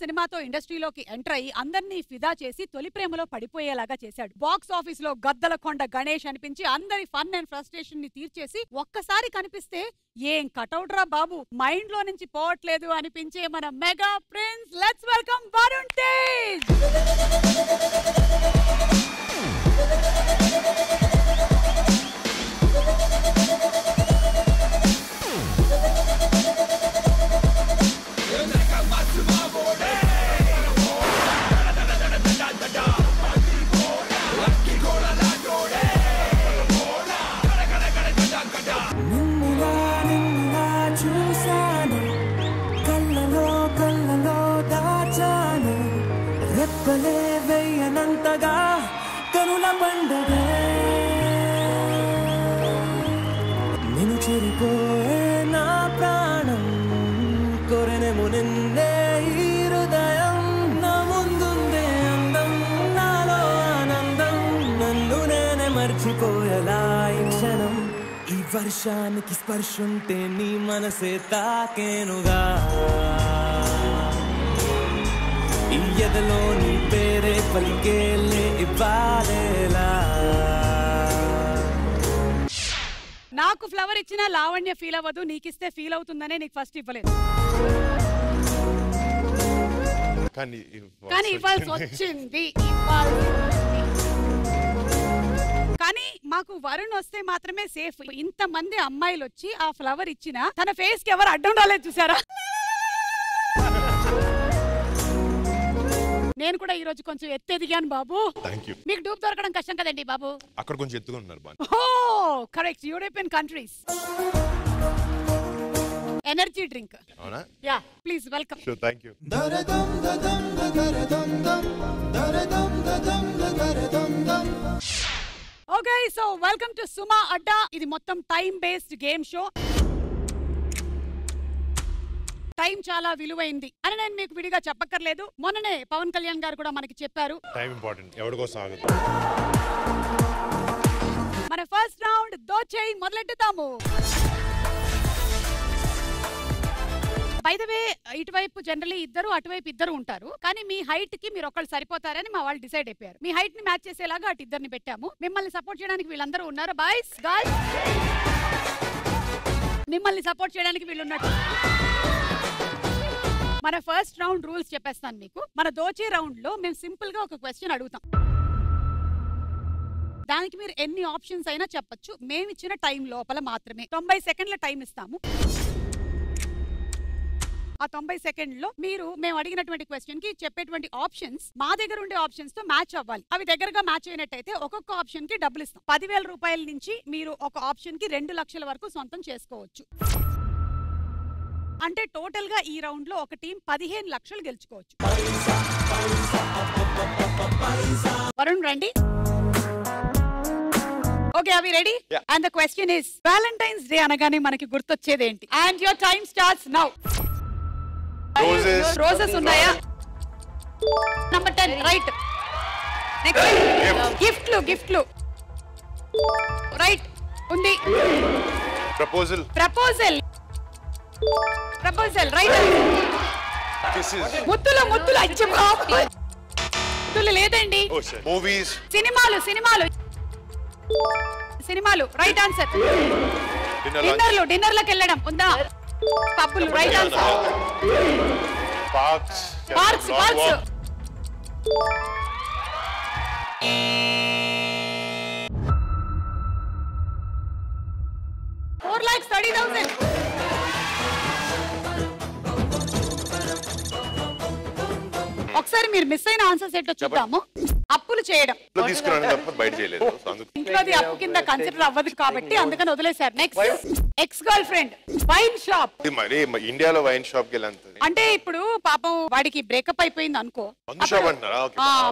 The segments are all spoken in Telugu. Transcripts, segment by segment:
సినిమాతో ఇండస్ట్రీలోకి ఎంటర్ అయ్యి అందరినీ ఫిదా చేసి తొలి ప్రేమలో పడిపోయేలాగా చేశాడు. బాక్స్ ఆఫీస్ లో గద్దల కొండ గణేష్ అనిపించి అందరి ఫన్ అండ్ ఫ్రస్ట్రేషన్ ని తీర్చేసి ఒక్కసారి కనిపిస్తే ఏం కటౌట్ రా బాబు, మైండ్ లో నుంచి పోవట్లేదు అనిపించే మన mega prince. Let's welcome Varun Tej. కనుల పండగ నిన్ను చెరిపోయే నా ప్రాణం కొరనేమో నిన్నే ఈ హృదయం నా ముందుందే అందం నాలో ఆనందం నన్ను నేనే మర్చిపోయేలా ఈ క్షణం ఈ వర్షానికి స్పర్శుంటే నీ మనసే తాకేనుగా ఎదలో నీ పేరే పలికేలే ఇవ్వాలేలా. నాకు ఫ్లవర్ ఇచ్చినా లావణ్య ఫీల్ అవ్వదు, నీకిస్తే ఫీల్ అవుతుందనే నీకు ఫస్ట్ ఇవ్వలేదు, కానీ ఇవ్వాల్సి వచ్చింది. కానీ మాకు వరుణ్ వస్తే మాత్రమే సేఫ్. ఇంతమంది అమ్మాయిలు వచ్చి ఆ ఫ్లవర్ ఇచ్చినా తన ఫేస్ కి ఎవరు అడ్డం రాలేదు చూసారా? నేను కూడా ఈ రోజు కొంచెం ఎత్తెదిగాను బాబు. మీకు డూప్ దొరకడం కష్టం కదండి బాబు. అక్కడ కొంచెం ఎత్తుగా ఉన్నారు. Correct, European countries. Energy drink. అవునా? Yeah, please welcome. Sure, thank you. Okay, so welcome to Suma Adda. ఇది మొత్తం time based game show. Time చాలా విలువైంది అని నేను మీకు విడిగా చెప్పక్కర్లేదు. మొన్ననే పవన్ కళ్యాణ్ గారు కూడా మనకి చెప్పారు, టైం ఇంపార్టెంట్, ఎవరికోసం ఆగదు. మన ఫస్ట్ రౌండ్ దోచేయి మొదలెట్టుతాము. బై ద వే, ఇటువైపు జనరల్లీ ఇద్దరు, అటువైపు ఇద్దరు ఉంటారు. కానీ మీ హైట్ కి మీరు ఒకళ్ళు సరిపోతారని మా వాళ్ళు డిసైడ్ అయిపోయారు. మీ హైట్ ని మ్యాచ్ చేసేలాగా అటు ఇద్దరిని పెట్టాము. మిమ్మల్ని సపోర్ట్ చేయడానికి వీళ్ళందరూ ఉన్నారు. బాయ్స్, గర్ల్స్, మిమ్మల్ని సపోర్ట్ చేయడానికి వీళ్ళు ఉన్నారు. మన ఫస్ట్ రౌండ్ రూల్స్ చెప్పేస్తాను మీకు. మన దోచే రౌండ్ లో మేము సింపుల్ గా ఒక క్వశ్చన్ అడుగుతాం. దానికి మీరు ఎన్ని ఆప్షన్స్ అయినా చెప్పొచ్చు. మేము ఇచ్చిన టైం లోపల మాత్రమే 90 సెకండ్ల టైం ఇస్తాము. ఆ 90 సెకండ్లో మీరు మేము అడిగినటువంటి క్వశ్చన్ కి చెప్పేటువంటి ఆప్షన్స్ మా దగ్గర ఉండే ఆప్షన్స్ తో మ్యాచ్ అవ్వాలి. అవి దగ్గరగా మ్యాచ్ అయినట్టయితే ఒక్కొక్క ఆప్షన్ కి డబ్బులు ఇస్తాం. 10,000 రూపాయల నుంచి మీరు ఒక ఆప్షన్ కి 2 లక్షల వరకు సొంతం చేసుకోవచ్చు. అంటే టోటల్ గా ఈ రౌండ్ లో ఒక టీం 15 లక్షలు గెలుచుకోవచ్చు. వరుణ్ రండి. ఓకే, అవి ready? And the question is, Valentine's day అనగానే మనకి గుర్తొచ్చేది ఏంటి? And your time starts now. Roses ఉన్నాయా? Number 10 right. నెక్స్ట్ గిఫ్ట్లు రైట్ ఉంది. Proposal right. ముద్దులు అచ్చి ముద్దులు లేదండి. సినిమాలు రైట్ ఆన్సర్. డిన్నర్లకు వెళ్ళడం ఉందా? పబ్బులు రైట్ ఆన్సర్. పార్క్స్ 4,30,000. ఒకసారి మీరు మిస్ అయిన ఆన్సర్స్ ఏంటో చూద్దాము. అప్పులు చేయడం. ఇంట్లోది అప్పు కింద కన్సిడర్ అవ్వదు కాబట్టి అందుకని వదిలేశారు. Next ex girl friend. Wine shop. ఇండియాలో వైన్ షాప్ అంటే ఇప్పుడు పాపం వాడికి బ్రేకప్ అయిపోయింది అనుకో,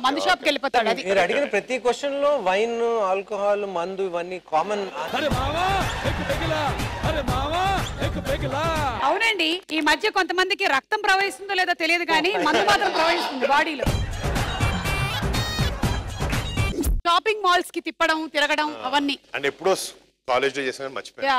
మందు షాప్ కి వెళ్ళిపోతాడు. అది మీరు అడిగిన ప్రతి క్వశ్చన్ లో వైన్, ఆల్కహాల్, మందు ఇవన్నీ కామన్. అవునండి, ఈ మధ్య కొంతమందికి రక్తం ప్రవహిస్తుందో లేదో తెలియదు కానీ మందు మాత్రం ప్రవహిస్తుంది బాడీలో. షాపింగ్ మాల్స్ కి తిప్పడం, తిరగడం అవన్నీ. అండ్ ఎప్పుడో కాలేజ్ లో చేసిన మర్చిపోయా.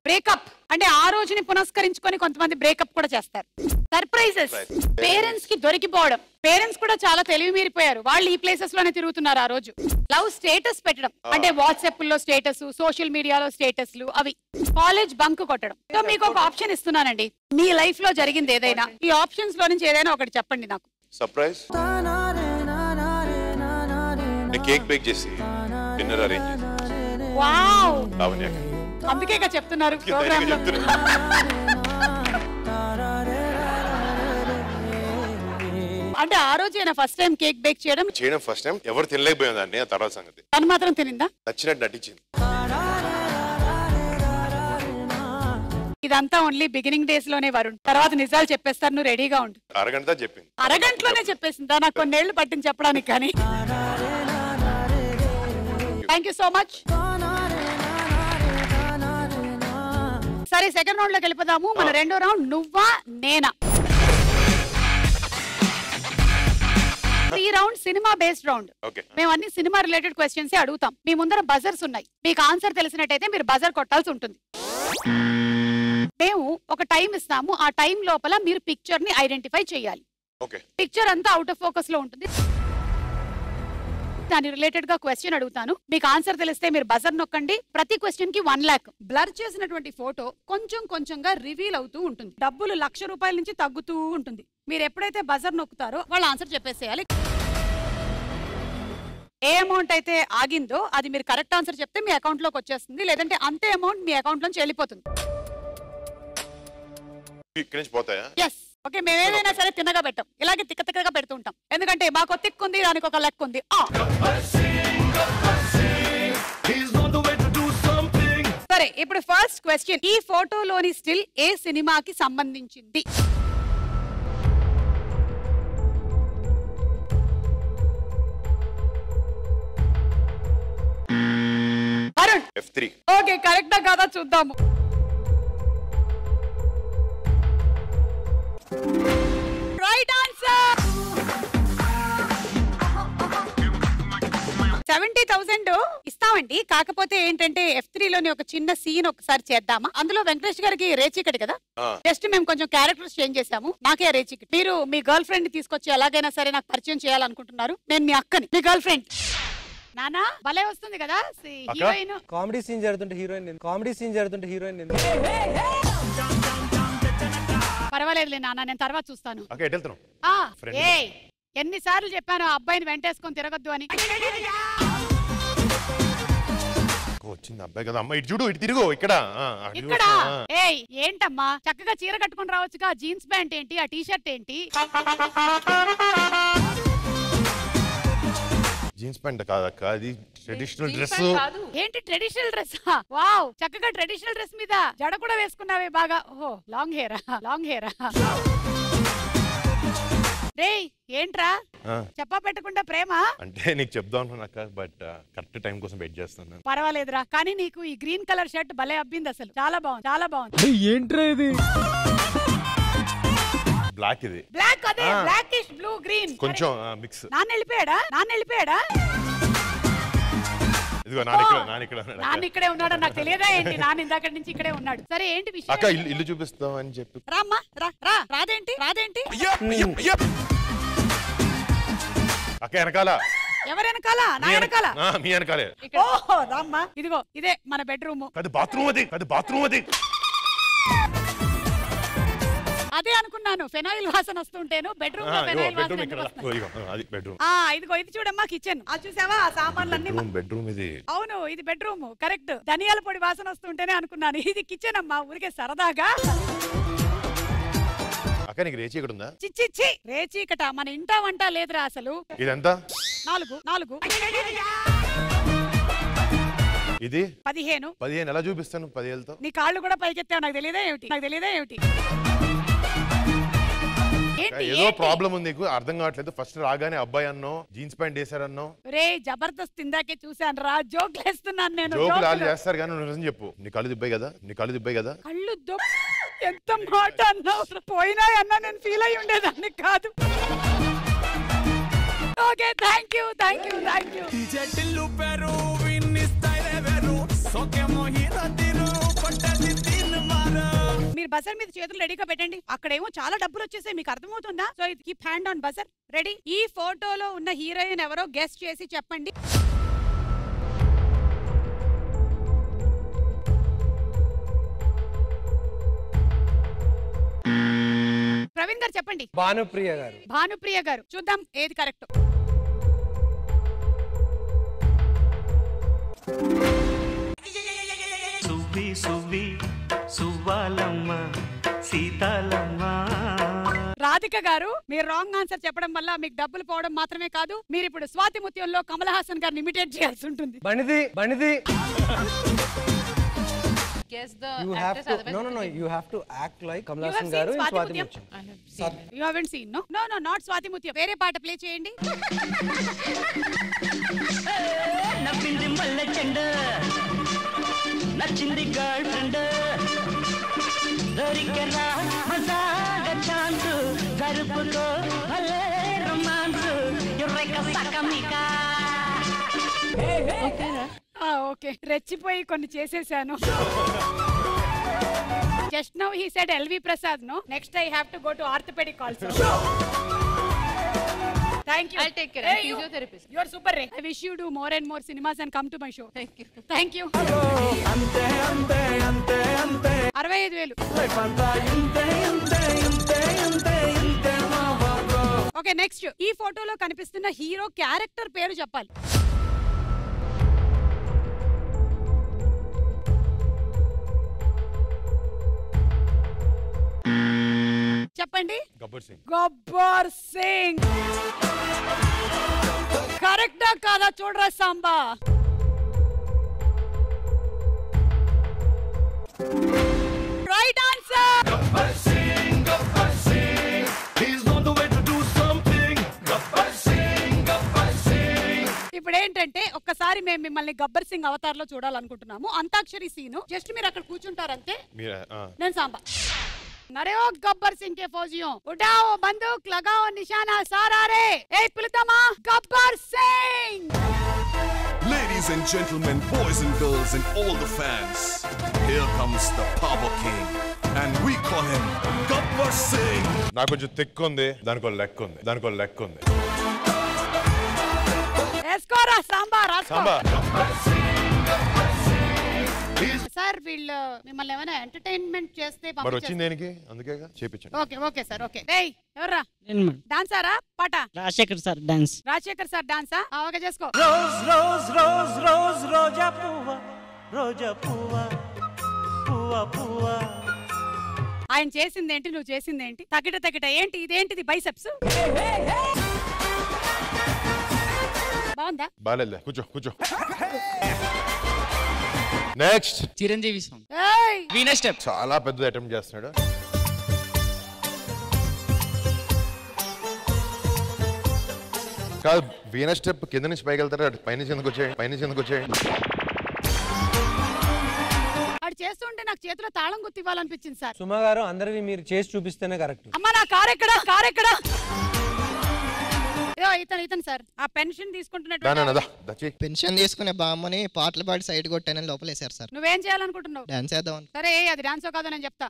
బ్రేకప్ అంటే ఆ రోజుని పునస్కరించుకొని కొంతమంది బ్రేకప్ కూడా చేస్తారు. సర్ప్రైజెస్, పేరెంట్స్ కి దొరికిపోవడం. పేరెంట్స్ కూడా చాలా తెలివి మీరిపోయారు. వాళ్ళు ఈ ప్లేసెస్ లోనే తిరుగుతున్నారు ఆ రోజు. లవ్ స్టేటస్ పెట్టడం అంటే వాట్సాప్ లో స్టేటస్, సోషల్ మీడియాలో స్టేటస్లు, అవి. కాలేజ్ బంక్ కొట్టడం. సో మీకు ఒక ఆప్షన్ ఇస్తున్నానండి, మీ లైఫ్ లో జరిగింది ఏదైనా, ఈ ఆప్షన్స్ లో నుంచి ఏదైనా ఒకటి చెప్పండి నాకు. సర్ప్రైజ్, కేక్ బేక్ చేసి డిన్నర్ అరేంజ్ చేసి. వావ్, లావణ్య అందుకేగా చెప్తున్నారు ప్రోగ్రామ్ లో. అంటే ఆ రోజు ఫస్ట్ టైం కేక్ బేక్ చేయడం ఫస్ట్ టైం. ఎవరు తినలేకపోయిందండి ఆ తర్వాత సంగతి. తను మాత్రం తినిందా? నచ్చినట్టు నటించింది. ఇదంతా ఓన్లీ బిగినింగ్ డేస్ లోనే వరుణ్, తర్వాత నిజాలు చెప్పేస్తారు, నువ్వు రెడీగా ఉండు. అరగంట చెప్పింది. అరగంటలోనే చెప్పేసిందా? నాకు కొన్నేళ్లు పట్టింది చెప్పడానికి. కానీ థ్యాంక్ యూ సో మచ్. సరే, సెకండ్ రౌండ్ లోకి వెళ్ళిపోదాము. మన రెండో రౌండ్ నువ్వా నేనా. ఈ రౌండ్ సినిమా బేస్డ్ రౌండ్. మేము అన్ని సినిమా రిలేటెడ్ క్వశ్చన్స్ అడుగుతాం. మీ ముందర బజర్స్ ఉన్నాయి. మీకు ఆన్సర్ తెలిసినట్టయితే మీరు బజర్ కొట్టాల్సి ఉంటుంది. మేము ఒక టైం ఇస్తాము. ఆ టైం లోపల మీరు పిక్చర్ ని ఐడెంటిఫై చేయాలి. పిక్చర్ అంతా అవుట్ ఆఫ్ ఫోకస్ లో ఉంటుంది. దాని రిలేటెడ్ గా క్వశ్చన్ అడుగుతాను. మీకు ఆన్సర్ తెలిస్తే మీరు బజర్ నొక్కండి. ప్రతి క్వశ్చన్ కి 1 లాక్. బ్లర్ చేసినటువంటి ఫోటో కొంచెం కొంచెంగా రివీల్ అవుతూ ఉంటుంది. డబ్బులు 1,00,000 రూపాయల నుంచి తగ్గుతూ ఉంటుంది. మీరు ఎప్పుడైతే బజర్ నొక్కుతారో వాళ్ళు ఆన్సర్ చెప్పేసేయాలి. ఏ అమౌంట్ అయితే ఆగిందో అది మీరు కరెక్ట్ ఆన్సర్ చెప్తే మీ అకౌంట్ లోకి వచ్చేస్తుంది. లేదంటే అంతే అమౌంట్ మీ అకౌంట్ లోంచి వెళ్ళిపోతుంది. ఓకే, మేము ఏదైనా సరే తిన్నగా పెట్టాం. ఇలాగే తిక్క తిక్కగా పెడుతూ ఉంటాం. ఎందుకంటే మాకు తిక్కుంది, దానికి ఒక లెక్క ఉంది. సరే, ఇప్పుడు ఫస్ట్ క్వశ్చన్. ఈ ఫోటోలోని స్టిల్ ఏ సినిమాకి సంబంధించింది? వరుణ్, F3. ఓకే, కరెక్టా కాదా చూద్దాము. Right answer. 70,000 ఇస్తామండి. కాకపోతే ఏంటంటే F3 లోని ఒక చిన్న సీన్ ఒకసారి చేద్దామా? అందులో వెంకటేష్ గారికి రేచీకటి కదా, జస్ట్ మేము కొంచెం క్యారెక్టర్స్ చేంజ్ చేసాము. నాకే రేచీకటి. మీరు మీ గర్ల్ ఫ్రెండ్ ని తీసుకొచ్చి ఎలాగైనా సరే నాకు పరిచయం చేయాలనుకుంటున్నారు. నేను మీ అక్కని, మీ గర్ల్ ఫ్రెండ్. నానా భలే వస్తుంది కదా హీరోయిన్. కామెడీ సీన్ జరుగుతుంటే హీరోయిన్ పర్వాలేదులే నాన్న, నేను తర్వాత చూస్తాను. ఎన్నిసార్లు చెప్పాను ఆ అబ్బాయిని వెంటేసుకొని తిరగద్దు అని. వచ్చింది అబ్బాయి కదా అమ్మ. ఇటు చూడు, ఇటు తిరుగు. ఇక్కడ ఏంటమ్మా, చక్కగా చీర కట్టుకుని రావచ్చుగా. జీన్స్ ప్యాంట్ ఏంటి, ఆ టీ షర్ట్ ఏంటి? జీన్స్ ప్యాంట్ కాదక్క, అది ట్రెడిషనల్ డ్రెస్. ఏంటి ట్రెడిషనల్ డ్రెస్? వావ్, చక్కగా ట్రెడిషనల్ డ్రెస్ మీద జడ కూడా వేసుకున్నావే బాగా. ఓహో, లాంగ్ హెయిరా. రే ఏంట్రా చెప్పా పెట్టకుండా ప్రేమ అంటే నీకు చెప్దాం అనుకున్నాక, బట్ కరెక్ట్ టైం కోసం వెయిట్ చేస్తున్నాను. పర్వాలేదురా, కానీ నీకు ఈ గ్రీన్ కలర్ షర్ట్ భలే అబ్బింది అసలు. చాలా బాగుంది. ఏంట్రా ఇది? బ్లాక్. ఇది బ్లాక్. అదే బ్లాకిష్ బ్లూ గ్రీన్ కొంచెం మిక్స్. నాన్న వెళ్ళిపోయాడా? ఇదిగో నాన్న ఇక్కడే ఉన్నాడు. నాకు తెలియదా ఏంటి? నాన్న ఇందాక నుంచి ఇక్కడే ఉన్నాడు. సరే, ఏంటి విషయం? అక్క ఇల్లు చూపిస్తాం అని చెప్పి. రామ్మా, రాదేంటి? అక్క వెనకాల. ఎవరు వెనకాల? నా వెనకాల. మీ వెనకాలే. ఓహో, రామ్మా. ఇదిగో ఇదే మన బెడ్రూమ్. అది బాత్రూమ్. అది అదే అనుకున్నాను. ఫెనాయిల్ వాసన వస్తుంటేను బెడ్రూమ్ లో ఫెనాయిల్ వాసన. ఇదిగో ఇది చూడమ్మా కిచెన్. అది చూసావా ఆ సామాన్లన్నీ? బెడ్రూమ్ ఇది. అవును, ఇది బెడ్రూమ్ కరెక్ట్. ధనియాల పొడి వాసన వస్తుంటేనే అనుకున్నాను ఇది కిచెన్ అమ్మా. ఊరికే సరదాగా. అక్క నీకు రేచీకటి ఉందా? చిచ్చి రేచీకట మన ఇంటా వంట లేదురా అసలు. ఇదంతా 4 ఇది 15 ఎలా చూపిస్తాను 10 నీ కాళ్ళు కూడా పైకెత్తావు. నాకు తెలియదా ఏమిటి? ఏదో ప్రాబ్లం ఉంది నీకు, అర్థం కావట్లేదు. ఫస్ట్ రాగానే అబ్బాయి అన్నో, జీన్స్ ప్యాంట్ వేసారన్నో. రే జబర్దస్త్ ఇందాకే చూసాను రా. జోక్లు వేస్తున్నాను నేను. జోకులు చేస్తారు కానీ నువ్వు నిజం చెప్పు. నీ కళ్ళు దిబ్బాయి కదా? కళ్ళు ఎంత మాట అన్నావు. పోయినా అన్నా నేను ఫీల్ అయి ఉండేదాన్ని కాదు. Okay, thank you. మీరు బజర్ మీద చేతులు రెడీగా పెట్టండి. అక్కడేమో చాలా డబ్బులు వచ్చేసాయి, మీకు అర్థమవుతుందా? సో ఇది keep hand on buzzer. Ready? ఈ ఫోటోలో ఉన్న హీరోయిన్ ఎవరో గెస్ చేసి చెప్పండి. ప్రవీణ్ గారు చెప్పండి. భానుప్రియ గారు. భానుప్రియ గారు. చూద్దాం ఏది కరెక్ట్. సువ్వి సువ్వి సువ్వాలమ్మ సీతాలమ్మ. రాధిక గారు, మీరు రాంగ్ ఆన్సర్ చెప్పడం వల్ల మీకు డబ్బులు పోవడం మాత్రమే కాదు, మీరు ఇప్పుడు స్వాతి ముత్యంలో కమల్ హాసన్ గారిని ఇమిటేట్ చేయాల్సి ఉంటుంది. బణిది Guess the you have actress, to otherwise you have to act like Kamal You have Hassan seen garu in Swati Swati Mutyam? Mutyam. I have seen it. You haven't seen, no? No, not Swati Mutyam. వేరే పాట ప్లే చేయండి. నవ్వింది మల్లె చెండ నచ్చింది గర్ల్ ఫ్రెండ్ దొరికెరా మజాగ ఛాన్స్ జరుపుకో భలే రొమాన్స్ యురేక సకమికా. ఓకే, రెచ్చిపోయి కొన్ని చేసేసాను. Just now he said L V Prasad. No, next I have to go to orthopaedic also. Thank you. I'll take care. I'm physiotherapist. You are super, Ray. I wish you do more and more cinemas and come to my show. Thank you. Thank you. అంతే అంతే అంతే అంతే 65,000. ఓకే, నెక్స్ట్ ఈ ఫోటోలో కనిపిస్తున్న హీరో క్యారెక్టర్ పేరు చెప్పాలి. చెప్పండి. గబ్బర్ సింగ్. కరెక్టా కాదా చూడరా సాంబా? Right answer. ఇప్పుడు ఏంటంటే ఒక్కసారి మేము మిమ్మల్ని గబ్బర్ సింగ్ అవతార్ లో చూడాలనుకుంటున్నాము. అంతాక్షరి సీను. జస్ట్ మీరు అక్కడ కూర్చుంటారంతే, నేను సాంబా. नरे ओ गब्बर सिंह के फौजियों, उठाओ बंदूक, लगाओ निशाना, सारा रे. ए पिलतमा Gabbar Singh. Ladies and gentlemen, boys and girls and all the fans, here comes the Power King and we call him Gabbar Singh. నాకు కొంచెం తెక్కుంది, దానికో లెక్క ఉంది. ఎస్కోరా సాంబా రాస్కో. సార్ వీళ్ళు మిమ్మల్ని ఏమైనా ఎంటర్టైన్మెంట్ చేస్తే మరి వచ్చింది దేనికి? అందుకే చేపించండి. Okay sir. ఓకే, ఏయ్ ఎవర్రా? డాన్సారా పాట? Rajasekhar sir dance. Rajasekhar sir డాన్సా? ఓకే, చేసుకో. రోజ్ రోజ్ రోజ్ రోజ్ రోజా పువ్వా పువ్వా పువ్వా. ఆయన చేసిందేంటి, నువ్వు చేసిందేంటి? తగిట ఏంటి? ఇదేంటిది? బైసెప్స్ బాగుందా? బాలేదు, కూర్చో. నెక్స్ట్ చిరంజీవి సాంగ్ ఏయ్ వీణా స్టెప్. చాలా పెద్ద అటెంప్ట్ చేస్తున్నాడు. కాదు, వీణ స్టెప్ కింద నుంచి పైకి వెళ్తారా? పైనుంచి ఎందుకు వచ్చాయి? అది చేస్తుంటే నాకు చేతిలో తాళం గుర్తు ఇవ్వాలనిపించింది సార్. సుమా గారు, అందరివి మీరు చేసి చూపిస్తేనే కరెక్ట్. అమ్మా, నా కార్ ఎక్కడ? ఇతను సార్ ఆ పెన్షన్ తీసుకుంటున్నట్టు. పెన్షన్ తీసుకునే బామ్మని పాటలు పాడి సైడ్ కొట్టానని లోపలేసారు సార్. నువ్వేం చేయాలనుకుంటున్నావు? డాన్స్ చేద్దాం. సరే, అది డాన్సో కాదో నేను చెప్తా.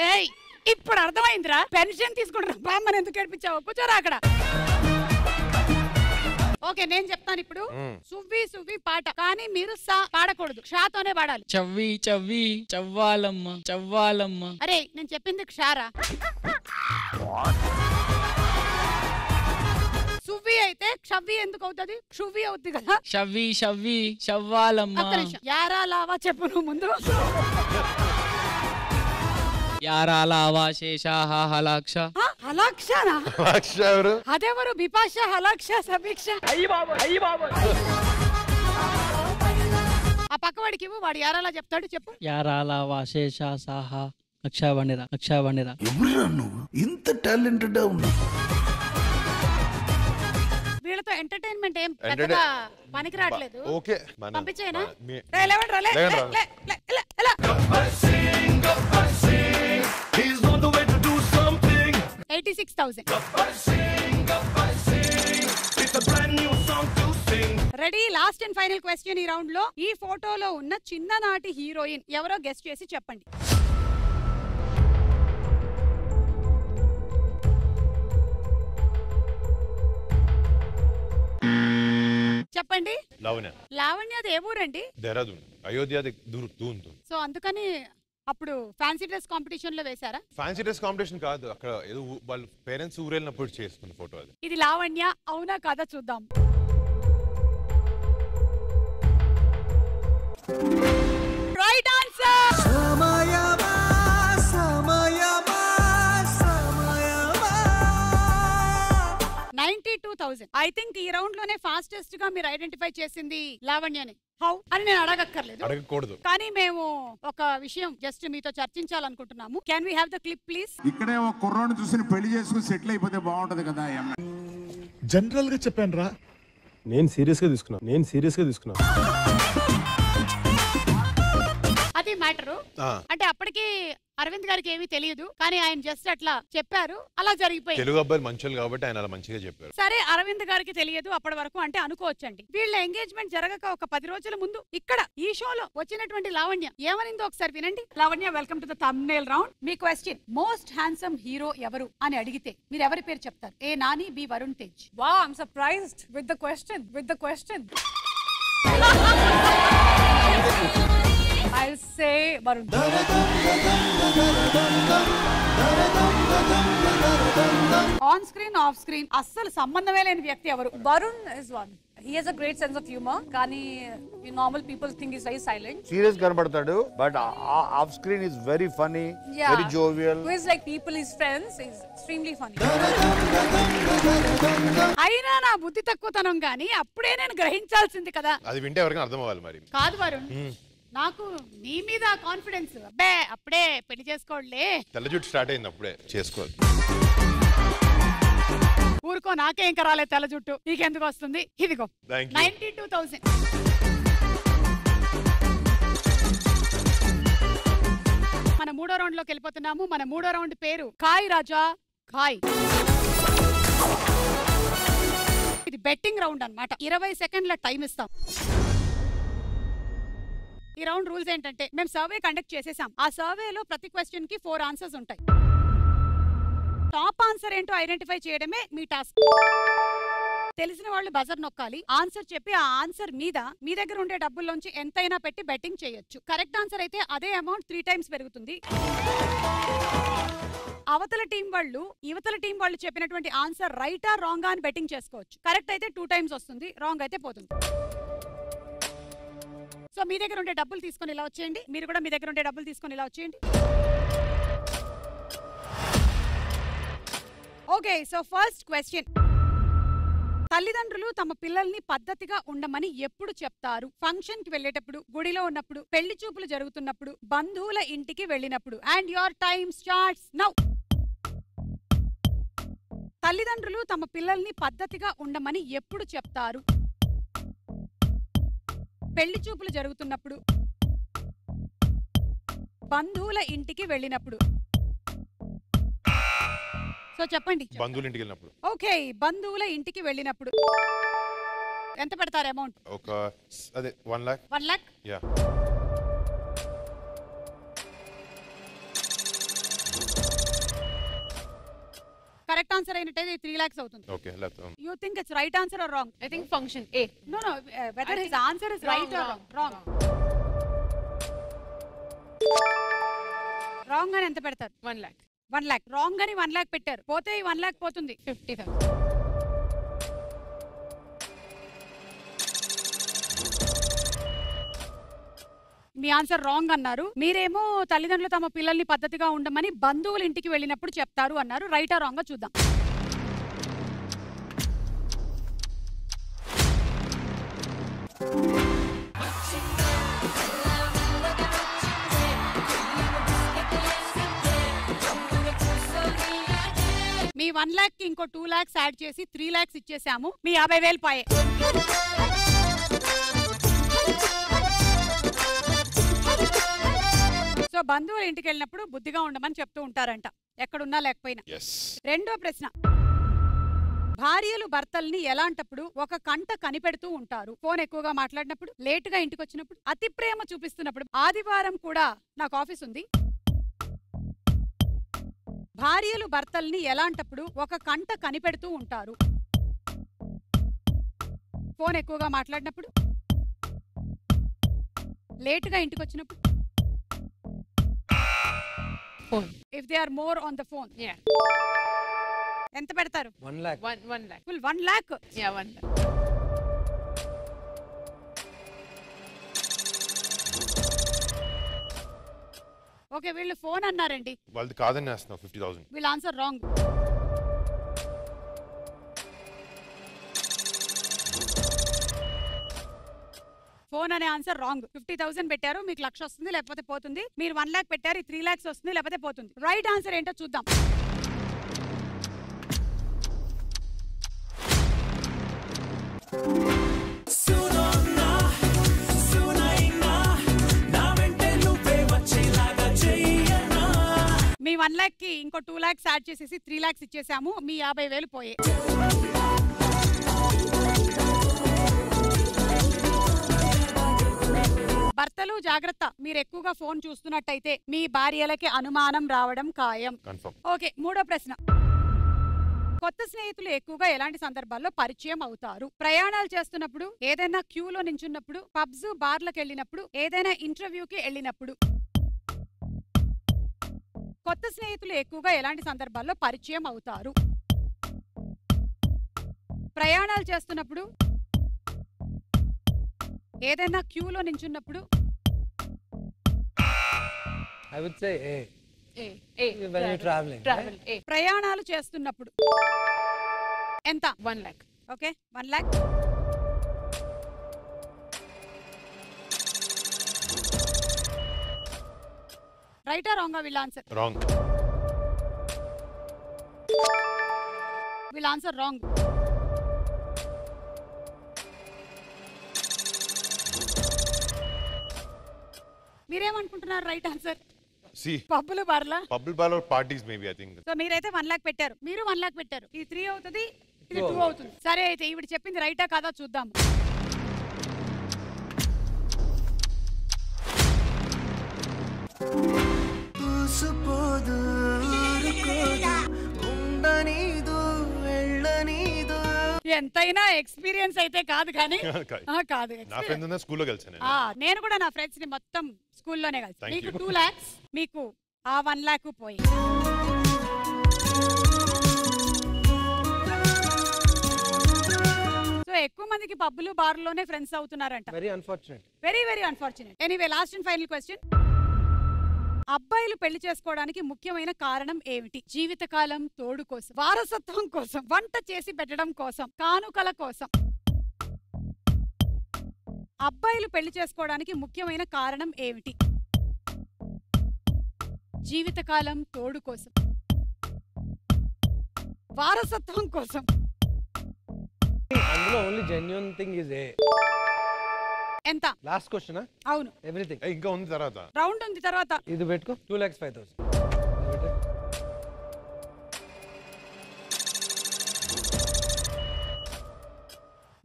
ఏయ్, ఇప్పుడు అర్థమైందిరా పెన్షన్ తీసుకుంటున్నా బామ్మని ఎందుకు ఏడిపించావు? కూర్చోరా అక్కడ. ఓకే, నేను చెప్తాను ఇప్పుడు. సువ్వి పాట, కానీ మీరు సా పాడకూడదు, క్షాతోనే పాడాలి. చవ్వి చవ్వాలమ్మ. అరే, నేను చెప్పింది క్షారా. సువ్వి అయితే క్షవ్వి ఎందుకు అవుతుంది? క్షువ్వి అవుతుంది కదా. షవ్వి చవ్వాలమ్మ. యారా లావా చెప్పు నువ్వు ముందు. యారాలావా శేషాహ హలాక్ష. హలాక్షనా? ఎవరు? అదెవరు? బిపాష, హలాక్ష, సమీక్ష. ఆ పక్కవాడికి ఇవ్వు, వాడు యారాలా చెప్తాడు. చెప్పు. యారాలావా శేషా సాహ లక్షావణిరా. ఎవరురా నువ్వు? ఇంత టాలెంటెడ్ ఉన్నా? వీళ్ళతో ఎంటర్టైన్మెంట్ ఏం పెద్దగా పనికి రావట్లేదు. ఓకే పంపించేనా? మీ- రే, లేవండి రా, లే, లేవండి రా. లే, లే, లే, లే. He's on the way to do something. 86,000. It's a brand new song to sing. Ready? Last and final question ఈ రౌండ్ లో. ఈ ఫోటోలో ఉన్న చిన్ననాటి హీరోయిన్ ఎవరో గెస్ట్ చేసి చెప్పండి. చెప్పండి. లావణ్య. లావణ్యది ఏ ఊరండి? దేహరాదూన్, అయోధ్య దూన్. సో అందుకని అప్పుడు ఫ్యాన్సీ డ్రెస్ కాంపిటీషన్ లో వేశారా? ఫ్యాన్సీ డ్రెస్ కాంపిటీషన్ కాదు, అక్కడ ఏదో వాళ్ళ పేరెంట్స్ ఊరెళ్ళినప్పుడు చేసుకున్న ఫోటో అది. ఇది లావణ్య అవునా కాదా చూద్దాం. Right answer. 92,000. ఐ థింక్ ఈ రౌండ్ లోనే ఫాస్టెస్ట్ గా మీరు ఐడెంటిఫై చేసింది లావణ్యని. హౌ అని నేను అడగక్కర్లేదు, అడగకూడదు. కానీ మేము ఒక విషయం జస్ట్ మీతో చర్చించాలనుకుంటున్నాము. Can we have the clip please? ఇక్కడే ఒక కుర్రాన్ని చూసి పెళ్లి చేసుకుని సెటిల్ అయిపోతే బాగుంటది కదా. జనరల్ గా చెప్పాను రా. నేను సీరియస్ గా తీసుకున్నా. అది మ్యాటరు. అంటే అప్పటికి అరవింద్ గారికి ఏమీ తెలియదు, కానీ ఆయన జస్ట్ అట్లా చెప్పారు, అలా జరిగిపోయింది. తెలుగు అబ్బాయిలు మంచోళ్ళు కాబట్టి ఆయన అలా మంచిగా చెప్పారు. సరే, అరవింద్ గారికి తెలియదు అప్పటి వరకు అంటే అనుకోవచ్చండి. వీళ్ళ ఎంగేజ్మెంట్ జరగక ఒక 10 రోజుల ముందు ఇక్కడ ఈ షోలో వచ్చినటువంటి లావణ్య ఏమనిందో ఒకసారి వినండి. Lavanya, welcome to the thumbnail round. మీ క్వశ్చన్, మోస్ట్ హ్యాండ్సమ్ హీరో ఎవరు అని అడిగితే మీరు ఎవరి పేరు చెప్తారు? A Nani, B Varun Tej. Wow, I'm surprised with the question. I'll say Varun. On screen, off screen అస్సలు సంబంధమే లేని వ్యక్తి ఎవరు? Varun is one. He has a great sense of humor. Kani, normal people think he's very silent. Serious కనబడతాడు, but off screen is very funny, very jovial. Who is like people, his friends, is extremely funny. అయినా నా బుద్ధి తక్కువతనం గానీ అప్పుడే నేను గ్రహించాల్సింది కదా. అది వింటే ఎవరికైనా అర్థం అవ్వాలి మరి. కాదు వరుణ్, నాకు నీ మీద కాన్ఫిడెన్స్. అబ్బే అప్పుడే పెళ్లి చేసుకోవట్లే. తెల్ల జుట్టు స్టార్ట్ అయింది అప్పుడే చేసుకోవాలి. ఊరుకో, నాకే ఇంకా రాలేదు తెల్ల జుట్టు, నీకెందుకు వస్తుంది? ఇదిగో 92,000. మన మూడో రౌండ్ లోకి వెళ్ళిపోతున్నాము. మన మూడో రౌండ్ పేరు కాయ్ రాజా కాయ్. ఇది బెట్టింగ్ రౌండ్ అన్నమాట. 20 సెకండ్ల టైం ఇస్తాం. ఈ రౌండ్ రూల్స్ ఏంటంటే, మేము సర్వే కండక్ట్ చేసేసాం. ఆ సర్వేలో ప్రతి క్వశ్చన్ కి 4 ఆన్సర్స్ ఉంటాయి. టాప్ ఆన్సర్ ఏంటో ఐడెంటిఫై చేయడమే మీ టాస్క్. తెలిసిన వాళ్ళు బజర్ నొక్కాలి. ఆన్సర్ చెప్పి ఆ ఆన్సర్ మీద మీ దగ్గర ఉండే డబ్బుల్లోంచి ఎంతైనా పెట్టి బెట్టింగ్ చేయొచ్చు. కరెక్ట్ ఆన్సర్ అయితే అదే అమౌంట్ 3 టైమ్స్ పెరుగుతుంది. అవతల టీం వాళ్ళు యువతల టీం వాళ్ళు చెప్పినటువంటి ఆన్సర్ రైటా రాంగా అని బెట్టింగ్ చేసుకోవచ్చు. కరెక్ట్ అయితే 2 టైమ్స్ వస్తుంది, రాంగ్ అయితే పోతుంది. సో మీ దగ్గర ఉండే డబ్బులు తీసుకొని ఇలా వచ్చేయండి. మీరు కూడా మీ దగ్గర ఉండే డబ్బులు తీసుకొని ఇలా వచ్చేయండి. Okay, so first question. తల్లిదండ్రులు తమ పిల్లల్ని పద్ధతిగా ఉండమని ఎప్పుడు చెప్తారు? ఫంక్షన్ కి వెళ్ళేటప్పుడు, గుడిలో ఉన్నప్పుడు, పెళ్లి చూపులు జరుగుతున్నప్పుడు, బంధువుల ఇంటికి వెళ్ళినప్పుడు. And your time starts now. తల్లిదండ్రులు తమ పిల్లల్ని పద్ధతిగా ఉండమని ఎప్పుడు చెప్తారు? పెళ్లి చూపులు జరుగుతున్నప్పుడు, బంధువుల ఇంటికి వెళ్ళినప్పుడు. సో చెప్పండి. బంధువుల ఇంటికి వెళ్ళినప్పుడు. ఓకే, బంధువుల ఇంటికి వెళ్ళినప్పుడు. ఎంత పెడతారు అమౌంట్? ఒక అదే 1 lakh. 1 lakh? Yeah. Correct answer అయినట్టయితే 3 lakhs అవుతుంది. ఓకే, లేకపోతే you think it's right answer or wrong? I think function A. No no, whether his answer is right or wrong? Wrong. Wrong అని ఎంత పెడతారు? 1 lakh. 1 lakh. రాంగ్ అని 1 lakh పెట్టారు. పోతే 1 lakh పోతుంది. 50,000. మీ ఆన్సర్ రాంగ్ అన్నారు. మీరేమో తల్లిదండ్రులు తమ పిల్లల్ని పద్ధతిగా ఉండమని బంధువుల ఇంటికి వెళ్ళినప్పుడు చెప్తారు అన్నారు. రైట్ ఆర్ రాంగ్ చూద్దాం. మీ 1 lakh కి ఇంకో 2 lakhs యాడ్ చేసి 3 lakhs ఇచ్చేసాము. మీ 50,000 పోయే. సో బంధువుల ఇంటికి వెళ్ళినప్పుడు బుద్ధిగా ఉండమని చెప్తూ ఉంటారంట, ఎక్కడున్నా లేకపోయినా. రెండో ప్రశ్న, భార్యలు భర్తల్ని ఎలాంటప్పుడు ఒక కంట కనిపెడుతూ ఉంటారు? ఫోన్ ఎక్కువగా మాట్లాడినప్పుడు, లేటుగా ఇంటికి వచ్చినప్పుడు, అతి ప్రేమ చూపిస్తున్నప్పుడు, ఆదివారం కూడా నాకు ఆఫీస్ ఉంది. భార్యలు భర్తల్ని ఎలాంటప్పుడు ఒక కంట కనిపెడుతూ ఉంటారు? ఫోన్ ఎక్కువగా మాట్లాడినప్పుడు, లేటుగా ఇంటికి వచ్చినప్పుడు. If they are more on the phone. Yeah. ఎంత పెడతారు? 1 lakh. 1 lakh. Full 1 lakh? Yeah, 1 lakh. Okay, వీళ్ళు ఫోన్ అన్నారండి. వాళ్ళది కాదని వేస్తున్నావు 50,000. వీళ్ళు ఆన్సర్ రాంగ్. ఫోన్ అనే ఆన్సర్ రాంగ్. 50,000 పెట్టారు, మీకు 1,00,000 వస్తుంది లేకపోతే పోతుంది. మీరు 1 lakh పెట్టారు, 3 lakhs వస్తుంది లేకపోతే పోతుంది. రైట్ ఆన్సర్ ఏంటో చూద్దాం. మీ 1 lakh కి ఇంకో 2 lakhs యాడ్ చేసేసి 3 lakhs ఇచ్చేసాము. మీ 50,000 పోయే. భర్తలు జాగ్రత్త, మీరు ఎక్కువగా ఫోన్ చూస్తున్నట్టయితే మీ భార్యలకి అనుమానం రావడం ఖాయం. ఓకే, మూడో ప్రశ్న, కొత్త స్నేహితులు ఎక్కువగా ఎలాంటి సందర్భాల్లో పరిచయం అవుతారు? ప్రయాణాలు చేస్తున్నప్పుడు, ఏదైనా క్యూలో నించున్నప్పుడు, పబ్స్ బార్లకు వెళ్ళినప్పుడు, ఏదైనా ఇంటర్వ్యూకి వెళ్ళినప్పుడు. కొత్త స్నేహితులు ఎక్కువగా ఎలాంటి సందర్భాల్లో పరిచయం అవుతారు? ప్రయాణాలు చేస్తున్నప్పుడు, ఏదైనా క్యూలో నించున్నప్పుడు. I would say A. A. When you're traveling. Travel. A. ప్రయాణాలు చేస్తున్నప్పుడు. ఎంత? 1 lakh. Okay, 1 lakh. రైటా రాంగా వీళ్ళ ఆన్సర్? రాంగ్. వీళ్ళ ఆన్సర్ రాంగ్. మీరేమనుకుంటున్నారు రైట్ ఆన్సర్? పబ్బులు బార్లా? పబ్బులు bar parties maybe I think. So మీరైతే 1 lakh పెట్టారు, మీరు 1 lakh పెట్టారు. ఇది 3 అవుతుంది, ఇది 2 అవుతుంది. సరే, అయితే ఈవిడ చెప్పింది రైటా కాదా చూద్దాం. ఎంతైనా ఎక్స్పీరియన్స్ అయితే కాదు కానీ కాదు. నా ఫ్రెండ్స్ ఉన్న స్కూల్లో కలిసాను. నేను కూడా నా ఫ్రెండ్స్ ని మొత్తం స్కూల్లోనే కలిసి. మీకు 2 lakhs, మీకు ఆ 1 lakh పోయి. సో ఎక్కువ మందికి పబ్బులు బార్లోనే ఫ్రెండ్స్ అవుతున్నారంట. Very unfortunate. Very very unfortunate. Anyway, last and final question, అబ్బాయిలు పెళ్లి చేసుకోవడానికి ముఖ్యమైన కారణం ఏమిటి? జీవితకాలం తోడు కోసం, వారసత్వం కోసం, వంట చేసి పెట్టడం కోసం, కానుకల కోసం. అబ్బాయిలు పెళ్లి చేసుకోవడానికి ముఖ్యమైన కారణం ఏమిటి? జీవితకాలం తోడు కోసం, వారసత్వం కోసం. అందులో only genuine thing is A. ఎంత? Last question. అవును, ఎవ్రీథింగ్. ఇంకా ఉంది తర్వాత, రౌండ్ ఉంది తర్వాత. ఇది పెట్టుకో. 2,05,000.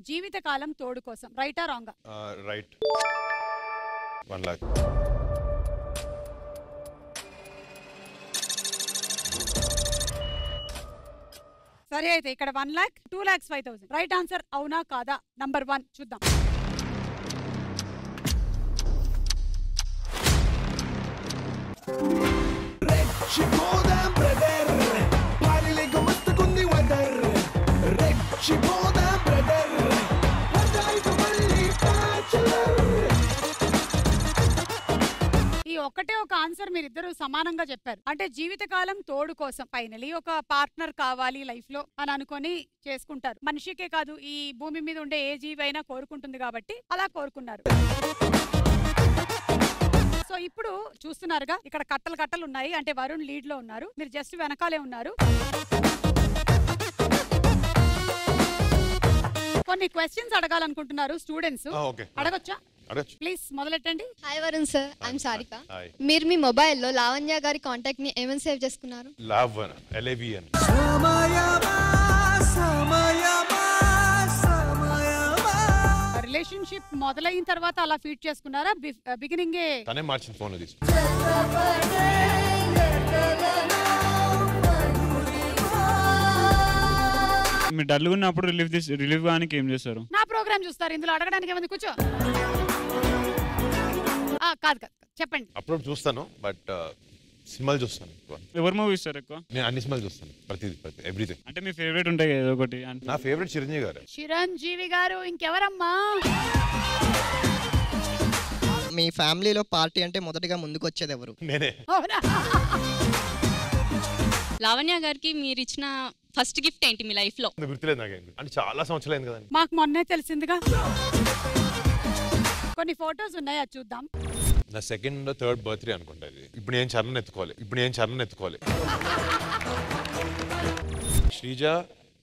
జీవితకాలం తోడు కోసం. రైటా రాంగా? రైట్. 1 lakh. సరే, అయితే ఇక్కడ 1 lakh, 2,05,000. రైట్ ఆన్సర్ అవునా కాదా? నంబర్ 1 చూద్దాం. ఈ ఒక్కటే ఒక ఆన్సర్ మీరిద్దరు సమానంగా చెప్పారు. అంటే జీవితకాలం తోడు కోసం, ఫైనలీ ఒక పార్ట్నర్ కావాలి లైఫ్ లో అని అనుకొని చేసుకుంటారు. మనిషికే కాదు, ఈ భూమి మీద ఉండే ఏ జీవైనా కోరుకుంటుంది కాబట్టి అలా కోరుకున్నారు. సో ఇప్పుడు చూస్తున్నారుగా, ఇక్కడ కట్టలు కట్టలు ఉన్నాయి. అంటే వరుణ్ లీడ్ లో ఉన్నారు, మీరు జస్ట్ వెనకాలే ఉన్నారు. కొన్ని క్వశ్చన్స్ అడగాలనుకుంటున్నారు స్టూడెంట్స్. ఓకే, అడగొచ్చా? అడగచ్చు. ప్లీజ్ మొదలెట్టండి. Hi Varun sir, I'm Sarika. Hi. మీరు మీ మొబైల్లో లావణ్య గారి కాంటాక్ట్ ని ఏమని సేవ్ చేసుకున్నారు? లావణ్, LAVN. రిలేషన్షిప్ మొదలైన తర్వాత అలా ఫీడ్ చేసుకున్నారా? బిగినింగ్ తనే మార్చిన ఫోన్ తీసు. మీరు డల్ ఉన్నప్పుడు రిలీఫ్ గానికి ఏం చేస్తారు? నా ప్రోగ్రామ్ చూస్తారు. ఇందులో అడగడానికి ఏమంది? కూర్చో. కాదు కాదు, చెప్పండి. అప్పుడు చూస్తాను, బట్ సినిమాలు చూస్తాను ఎక్కువ. ఎవరు మూవీస్ సార్ ఎక్కువ? నేను అన్ని సినిమాలు చూస్తాను, ప్రతి ఎవ్రీథింగ్. అంటే మీ ఫేవరెట్ ఉంటాయి కదా ఏదో ఒకటి? నా ఫేవరెట్ చిరంజీవి గారు. చిరంజీవి గారు. ఇంకెవరమ్మా? మీ ఫ్యామిలీలో పార్టీ అంటే మొదటగా ముందుకు వచ్చేది ఎవరు? నేనే. లావణ్య గారికి మీరు ఇచ్చిన ఫస్ట్ గిఫ్ట్ ఏంటి మీ లైఫ్ లో? గుర్తులేదు నాకేంటి, అంటే చాలా సంవత్సరాలు అయింది కదండి. మాకు మొన్నే తెలిసిందిగా. కొన్ని ఫొటోస్ ఉన్నాయి, అది చూద్దాం. నా సెకండ్ థర్డ్ బర్త్డే అనుకుంటా ఇది. ఇప్పుడు నేను చరణ్ ఎత్తుకోవాలి. శ్రీజ,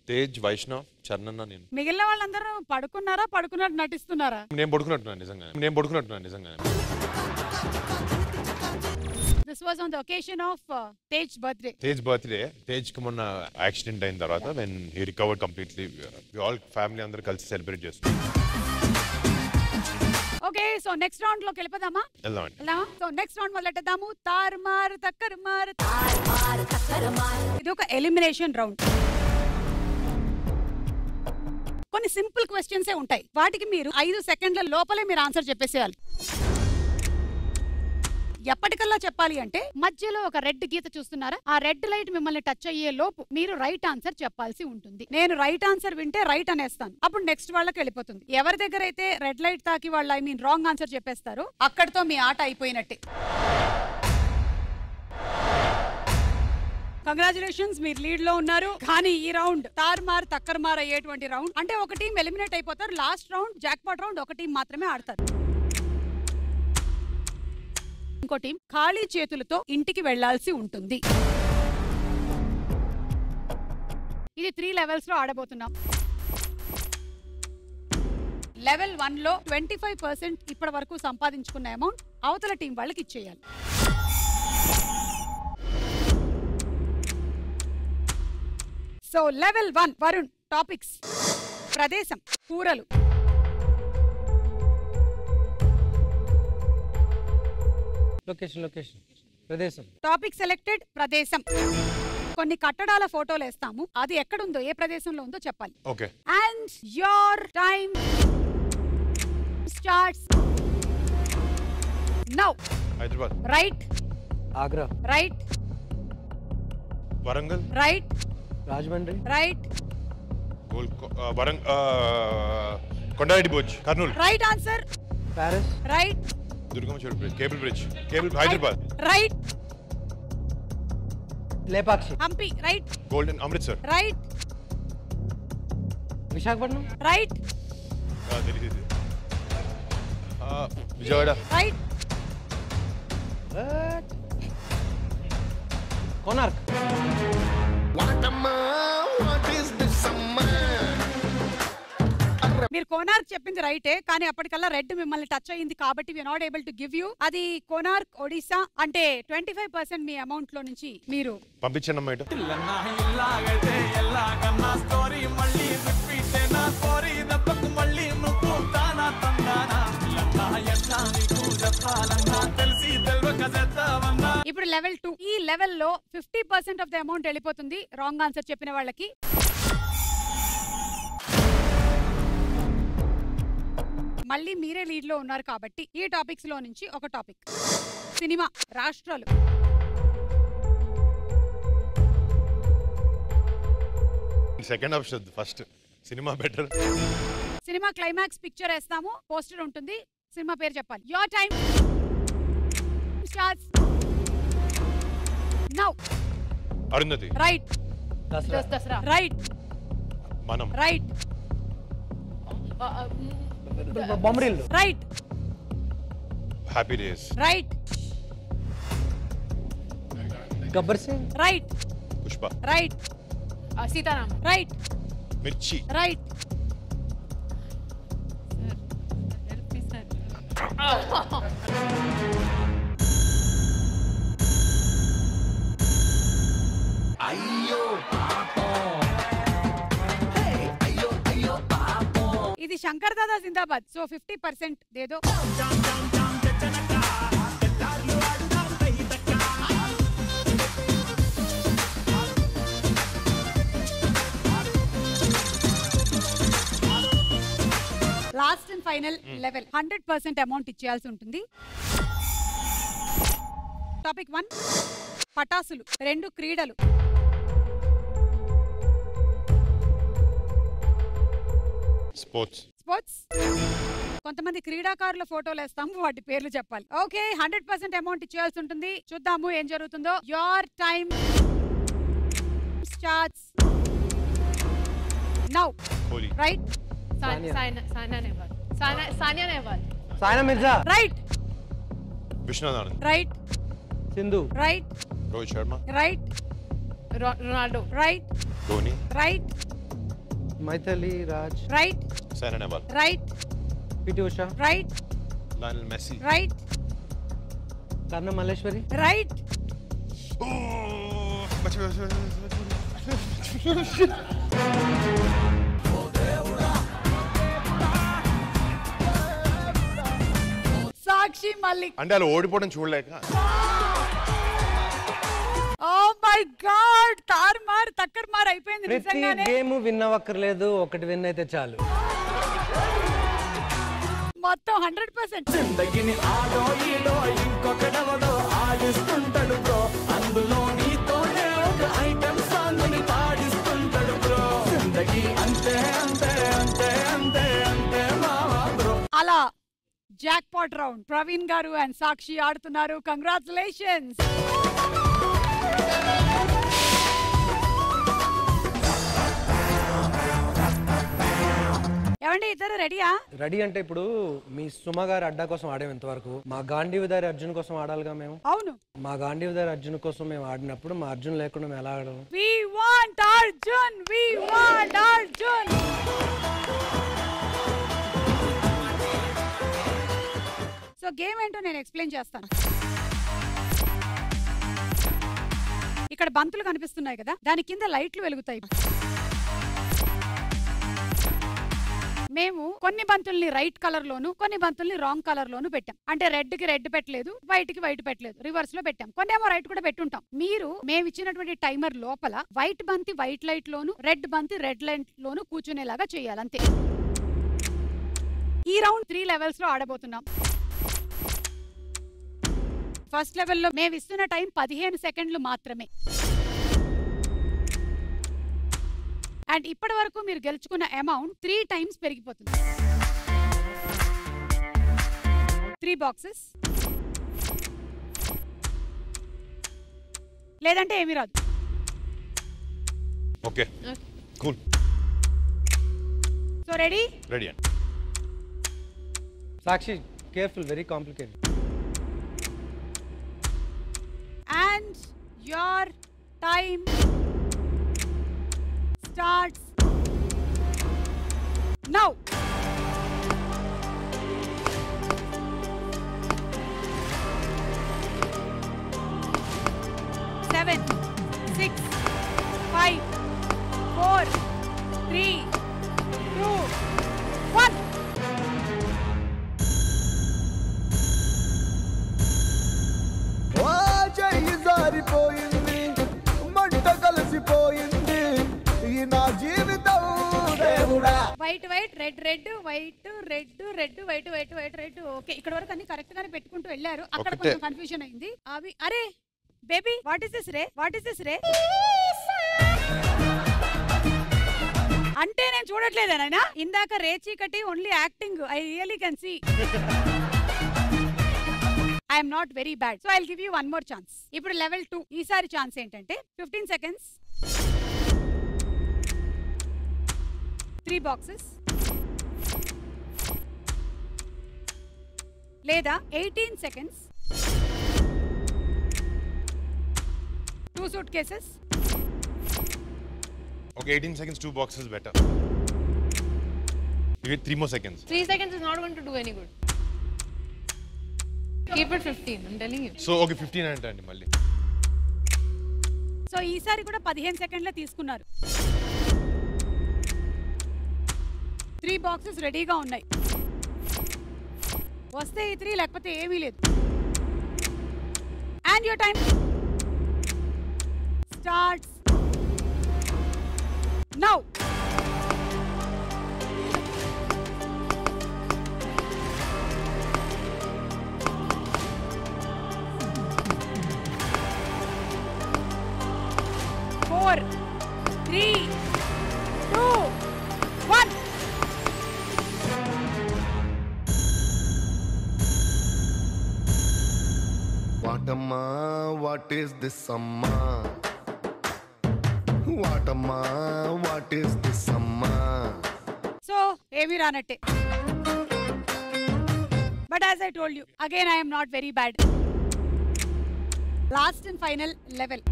తేజ్, వైష్ణవ్, చరణ్, నేను. మిగిలిన వాళ్ళందరూ పడుకున్నట్టు నటిస్తున్నారా? నేను పడుకున్నట్టున్నాను నిజంగా. This was on the occasion of Tej's birthday. Tej birthday. Tej కి మొన్న యాక్సిడెంట్ అయిన తర్వాత when he recovered completely, we all family అందరూ కలిసి సెలబ్రేట్ చేస్తాం. ఓకే, సో నెక్స్ట్ రౌండ్ లోకి వెళ్ళిపోదామా? వెళ్దామండి. సో నెక్స్ట్ రౌండ్ మొదలెట్టేద్దాము. తార్మార్ తక్కర్మార్. ఇది ఒక ఎలిమినేషన్ రౌండ్. కొన్ని సింపుల్ క్వశ్చన్సే ఉంటాయి. వాటికి మీరు 5 సెకండ్ల లోపలే మీరు ఆన్సర్ చెప్పేసేయాలి. ఎప్పటికల్లా చెప్పాలి అంటే మధ్యలో ఒక రెడ్ గీత చూస్తున్నారా? ఆ రెడ్ లైట్ మిమ్మల్ని టచ్ అయ్యే లోపు మీరు రైట్ ఆన్సర్ చెప్పాల్సి ఉంటుంది. నేను రైట్ ఆన్సర్ వింటే రైట్ అనేస్తాను, అప్పుడు నెక్స్ట్ వాళ్ళకి వెళ్ళిపోతుంది. ఎవరి దగ్గర అయితే రెడ్ లైట్ తాకి వాళ్ళు రాంగ్ ఆన్సర్ చెప్పేస్తారో అక్కడితో మీ ఆట అయిపోయినట్టే. కంగ్రాచులేషన్స్, మీరు లీడ్ లో ఉన్నారు. కానీ ఈ రౌండ్ తార్మార్ తక్కర్మార్ అయ్యేటువంటి రౌండ్. అంటే ఒక టీం ఎలిమినేట్ అయిపోతారు. లాస్ట్ రౌండ్ జాక్పాట్ రౌండ్ ఒక టీం మాత్రమే ఆడతారు. ఇంకో టీం ఖాళీ చేతులతో ఇంటికి వెళ్లాల్సి ఉంటుంది. ఇది 3 లెవెల్స్ లో ఆడబోతున్నాం. లెవెల్ 1 లో 25% ఇప్పటి వరకు సంపాదించుకున్న అమౌంట్ అవతల టీం వాళ్ళకి ఇచ్చేయాలి. So level 1 Varun. టాపిక్స్: ప్రదేశం, కూరలు. లొకేషన్, ప్రదేశం. Topic selected. ప్రదేశం. కొన్ని కట్టడాల ఫోటోలు వేస్తాము, అది ఎక్కడుందో, ఏ ప్రదేశంలో ఉందో చెప్పాలి. Okay. And your time starts now. Hyderabad. Right. Agra. Right. Warangal. Right. Rajahmundry. Right. Kondareddy భోజ్, Kurnool. Right answer. Paris. Right. Durgam Cheruvu bridge, cable Hyderabad. Right. Lepakshi. Hampi. Right. Golden Amritsar. Right. Visakhapatnam. Right. Vijayawada. Right. Konark. మీరు కోనార్క్ చెప్పింది రైటే, కానీ అప్పటికల్లా రెడ్ మిమ్మల్ని టచ్ అయ్యింది కాబట్టి we not able to give you. అది కోనార్క్, ఒడిశా. అంటే 25% మీ అమౌంట్ లో నుంచి మీరు పంపించండి అమ్మా. ఇప్పుడు లెవెల్ 2. ఈ లెవెల్ లో 50% ఆఫ్ ద అమౌంట్ వెళ్ళిపోతుంది రాంగ్ ఆన్సర్ చెప్పిన వాళ్ళకి. మళ్ళీ మీరే లీడ్ లో ఉన్నారు కాబట్టి ఈ టాపిక్స్ లో నుంచి ఒక టాపిక్: సినిమా, రాష్ట్రాలు. Second option first. Cinema better. Cinema climax picture వేస్తాము, పోస్టర్ ఉంటుంది, సినిమా పేరు చెప్పాలి. Your time starts now. Arundhati. Right. Dasara. Right. Manam. Right. Bommarillu. Right. Happy days. Right. Gabbar Singh. Right. Pushpa. Right. Sitaram. Right. Mirchi. Right. ఇది శంకర్ దాదా జిందాబాద్. సో 50% దేదో. Last and final level 100% amount ఇచ్చేయాల్సి ఉంటుంది. టాపిక్ 1 పటాసులు, 2 క్రీడలు. స్పోర్ట్స్. కొంతమంది క్రీడాకారుల ఫోటోలు వేస్తాము, వాటి పేర్లు చెప్పాలి. ఓకే, 100% అమౌంట్ ఇచ్చేయాల్సి ఉంటుంది. చూద్దాము ఏం జరుగుతుందో. Your time starts now. Right? Sania Nehwal. Sania Mirza. Right. Viswanath Anand. Right. Sindhu. Right. Rohit Sharma. Right. Ronaldo. Right. Dhoni. Right. Mithali Raj. Right. Saina Nehwal. Right. PT Usha. Right. Lionel Messi. Right. Karnam Malleswari. Right. Sakshi Malik. అంటే అలా ఓడిపోవడం చూడలేక. ఓ మై గాడ్, తార్మార్ తక్కర్మార్ అయిపోయింది ప్రతి నిజంగానే. గేమ్ విన్ అవ్వక్కర్లేదు, ఒకటి విన్ అయితే చాలు. మొత్తం 100%. జిందగిని ఆడో ఈడో ఇంకొకడెవడో ఆడిస్తుంటాడు బ్రో, అందులో నీతోనే ఒక ఐటమ్ సాంగ్ ని పాడిస్తుంటాడు బ్రో. జిందగి అంతే అంతే అంతే అంతే అంతే మావా బ్రో. అలా జాక్ పాట్ రౌండ్ ప్రవీణ్ గారు అండ్ సాక్షి ఆడుతున్నారు. కంగ్రాచులేషన్స్. ఏమండి ఇద్దరు రెడీయా? రెడీ అంటే ఇప్పుడు మీ సుమ గారి అడ్డా కోసం ఆడాము ఇంతవరకు. మా గాంధీవిదారి అర్జున్ కోసం ఆడాలిగా మేము. అవును. మా గాంధీవిదారి అర్జున్ కోసం మేము ఆడినప్పుడు మా అర్జున్ లేకుండా మేము ఎలా ఆడము? We want Arjun. We want Arjun. So game ఏంటో నేను ఎక్స్ప్లెయిన్ చేస్తాను. ఇక్కడ బంతులు కనిపిస్తున్నాయి కదా, దాని కింద లైట్లు వెలుగుతాయి. మేము కొన్ని బంతుల్ని రైట్ కలర్ లోను, కొన్ని బంతుల్ని రాంగ్ కలర్ లోను పెట్టాం. అంటే రెడ్ కి రెడ్ పెట్టలేదు, వైట్ కి వైట్ పెట్టలేదు, రివర్స్ లో పెట్టాం. కొన్ని ఏమో రైట్ కూడా పెట్టుంటాం. మీరు మేము ఇచ్చినటువంటి టైమర్ లోపల వైట్ బంతి వైట్ లైట్ లోను, రెడ్ బంతి రెడ్ లైట్ లోను కూర్చునేలాగా చేయాలి, అంతే. ఈ రౌండ్ 3 లెవెల్స్ లో ఆడబోతున్నాం. ఫస్ట్ లెవెల్లో మేము ఇస్తున్న టైం 15 సెకండ్లు మాత్రమే. అండ్ ఇప్పటి వరకు మీరు గెలుచుకున్న అమౌంట్ 3 టైమ్స్ పెరిగిపోతుంది. 3 బాక్సెస్ లేదంటే ఏమీ రాదు. Okay, cool. So ready? Ready అండి. Sakshi careful, very complicated. And your time starts now. 7, 6, 5, 4, 3, 2, 1. చెయ్యి జారిపోయింది, మంట కలిసిపోయింది, ఈ నా జీవితం దేవుడా. White white red red white red red white white white red. Okay, ఇక్కడ వరకు అన్ని కరెక్ట్ గానే పెట్టుకుంటూ వెళ్ళారు. అక్కడ కొంచెం కన్ఫ్యూజన్ అయింది. అవి అరే బేబీ, వాట్ ఇస్ దిస్ రే? వాట్ ఇస్ దిస్ రే? అంటే నేను చూడట్లేదేనా? ఇందాక రే చీకటి only acting. I really can see. I am not very bad. So I'll give you one more chance. ఇప్పుడు లెవెల్ 2. ఈసారి ఛాన్స్ ఏంటంటే 15 సెకండ్స్, 3 బాక్సెస్, లేదా 18 seconds, 2 suit cases. Okay, 18 seconds, 2 boxes better. You get 3 more seconds. 3 seconds is not going to do any good. Keep it 15. I'm telling you. So okay 15 అంటండి మళ్ళీ. సో ఈసారి కూడా 15 సెకండ్లే తీసుకున్నారు. 3 బాక్సెస్ రెడీగా ఉన్నాయి. వస్తే ఈ 3 లేకపోతే ఏమీ లేదు. And your time starts now. Four, 3, 2, 1. Vatamma, what is this amma? Vatamma, what is this amma? So, ఏమీ రానట్టే. But as I told you, again I am not very bad. Last and final level.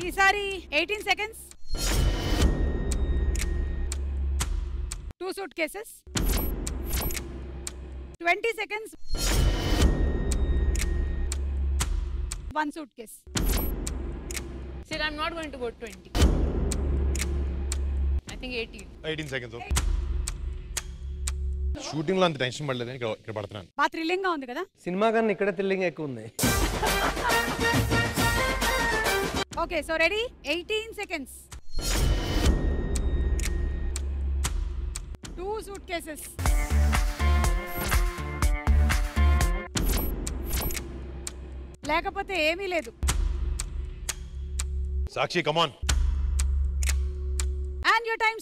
ఈసారి 18 seconds. 2 suitcases. 20 seconds. 1 suitcase. Sir, I'm not going to go 20. I think 18. 18 seconds. Shooting లో అంత టెన్షన్ పడలేదు, ఇక్కడ పడుతున్నాను. బాగా థ్రిల్లింగ్ గా ఉంది కదా. సినిమా కన్నా ఇక్కడ థ్రిల్లింగ్ ఎక్కువ ఉంది. Okay, so ready? 18 seconds. 2 suitcases. లేకపోతే ఏమీ లేదు. Sakshi come on. And your time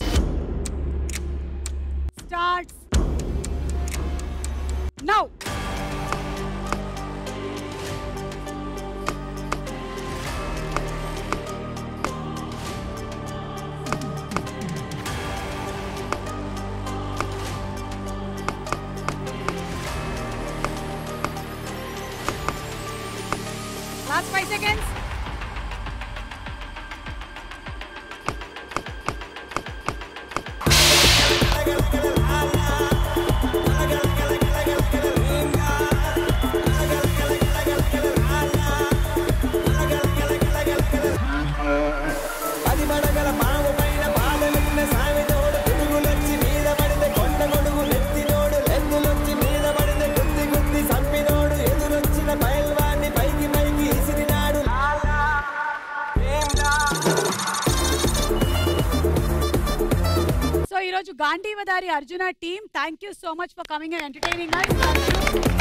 starts now. Last 5 seconds. ఈరోజు Gandeevadhari Arjuna team, thank you so much for coming and entertaining us.